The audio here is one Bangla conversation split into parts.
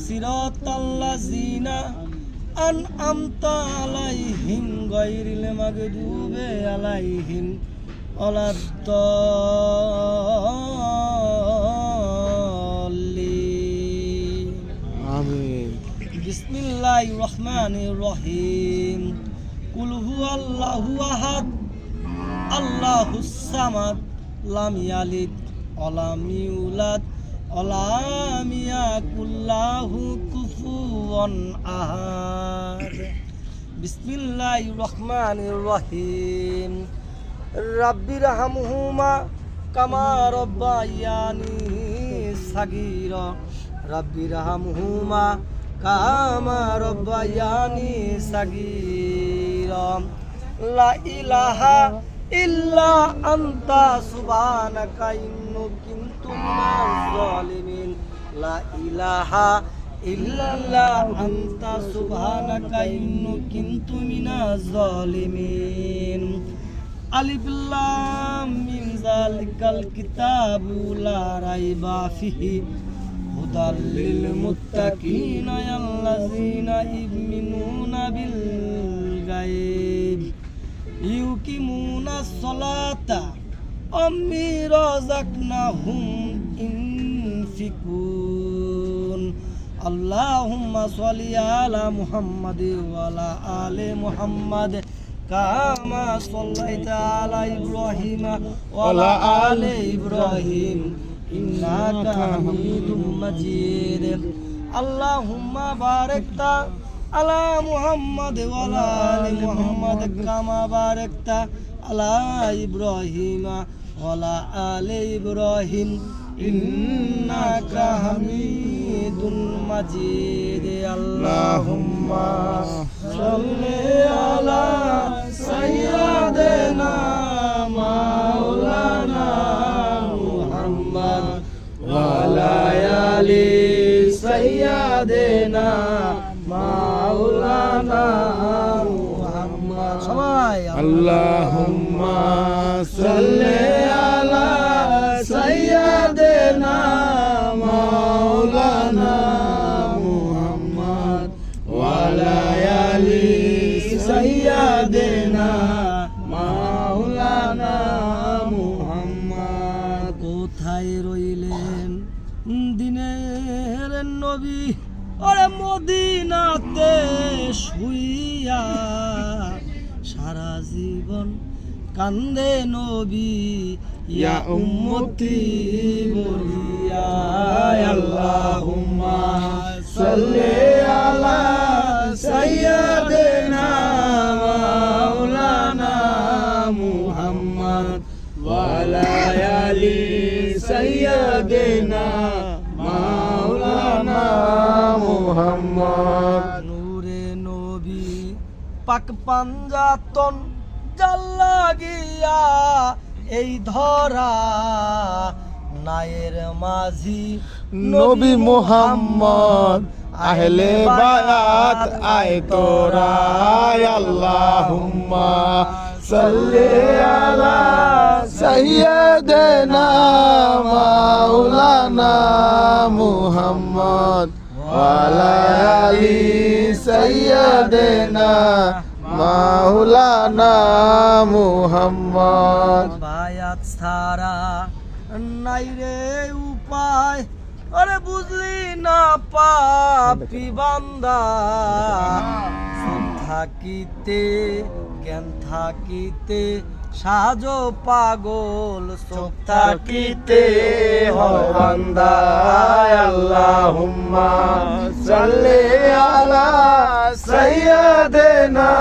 সিরাতাল্লাযিনা আনআমতা আলাইহিম গায়রিল মাগদুবি আলাইহিম ওয়ালাদ-দাল্লিন। আমিন। বিসমিল্লাহির রহমানির রহিম। কুল হুয়াল্লাহু আহাদ আল্লাহুস সামাদ লাম ইয়ালিদ ওয়া লাম ইউলাদ ওয়া লাম ইয়াকুল লাহু কুফুওয়ান আহাদ। বিসমিল্লাহির রহমানির রহিম। রাব্বিরহামহুমা কামা রাব্বায়ানি সাগীরা। রাব্বিরহামহুমা কামা রাব্বায়ানি সাগীরা। লা ইলাহা ইল্লা আনতা সুবহানাকা ইন্নী কুনতু মিনাজ জালিমিন। লা ইলাহা ইল্লা আনতা সুবহানাকা ইন্নী কুনতু মিনাজ জালিমিন। আলিফ লাম মিম যালিকাল কিতাবু লা রাইবা ফিহি হুদাল লিল মুত্তাকিনা আল্লাযিনা ইউমিনুনা বিল গায়ব ইউকিমুনাস সালাতা ওয়া মিম্মা রাযাকনাহুম ইনফিকুন। আল্লাহুম্মা সাল্লি আলা মুহাম্মাদ ওয়া আলা আলি মুহাম্মাদ কামা সাল্লাইতা আলা ইব্রাহিম ওয়া আলা আলি ইব্রাহিম ইন্নাকা হামিদুম মাজিদ। আল্লাহুম্মা বারিকতা আলা মুহাম্মাদ ওয়া আলা আলি মুহাম্মাদ কামা বারাকতা আলা ইব্রাহিম ওয়া আলা আলি ইব্রাহিম ইন্নাকা হামিদুম মাজিদ। আল্লাহুম্মা সাল্লি আলা সাইয়্যিদিনা মাওলানা মুহাম্মদ ওয়া আলা আলি সাইয়্যিদিনা মাওলানা মুহাম্মদ। সবাই আল্লাহুম্মা সাল্লি আলা সাইয়্যিদিনা মাওলানা মুহাম্মদ ওয়া আলা আলি সাইয়্যিদিনা মাওলানা মুহাম্মদ। কোথায় রইলেন দিনের নবী ওরে মদিনাতে শুইয়া? সারা জীবন কান্দে নবী ইয়া উম্মতি বলিয়া। আল্লাহুম্মা সাল্লি আলা সাইয়্যিদিনা মাওলানা মুহাম্মদ ওয়া আলা আলি সাইয়্যিদিনা মাওলানা মুহাম্মদ। নূরে নবী পাক পাঞ্জাতন জাল্লা গিয়া এই ধরা নায়ের মাঝি নবী মুহাম্মদ আহলে বায়াত আয় তোরা। আল্লাহুম্মা সাল্লি আলা সাইয়্যিদিনা মাওলানা মুহাম্মদ ওয়া আলা আলি সাইয়্যিদিনা মাওলানা মুহাম্মদ। বায়াত ছাড়া নাই রে উপায় আরে বুঝলি না পাপি বান্দা। সুখ থাকিতে জ্ঞান থাকিতে সাজো পাগল চোখ থাকিতে হয় বান্দা। আল্লাহুম্মা সাল্লি আলা সাইয়্যিদিনা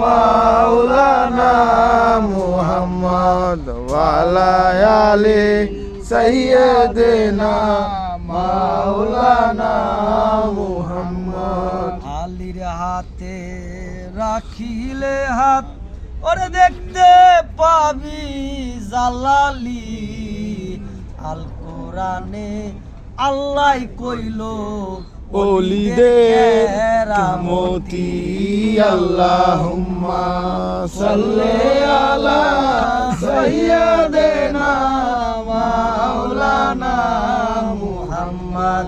মাওলানা মুহাম্মদ ওয়া আলা আলি সাইয়্যিদিনা মাওলানা মুহাম্মদ। আলীর হাতে রাখিলে হাত ওরে দেখতে পাবি জালালি। আল কোরআনে আল্লাহ কইল ওলিদের মতি। আল্লাহুম্মা সাল্লি আলা সাইয়্যিদিনা মাওলানা মুহাম্মদ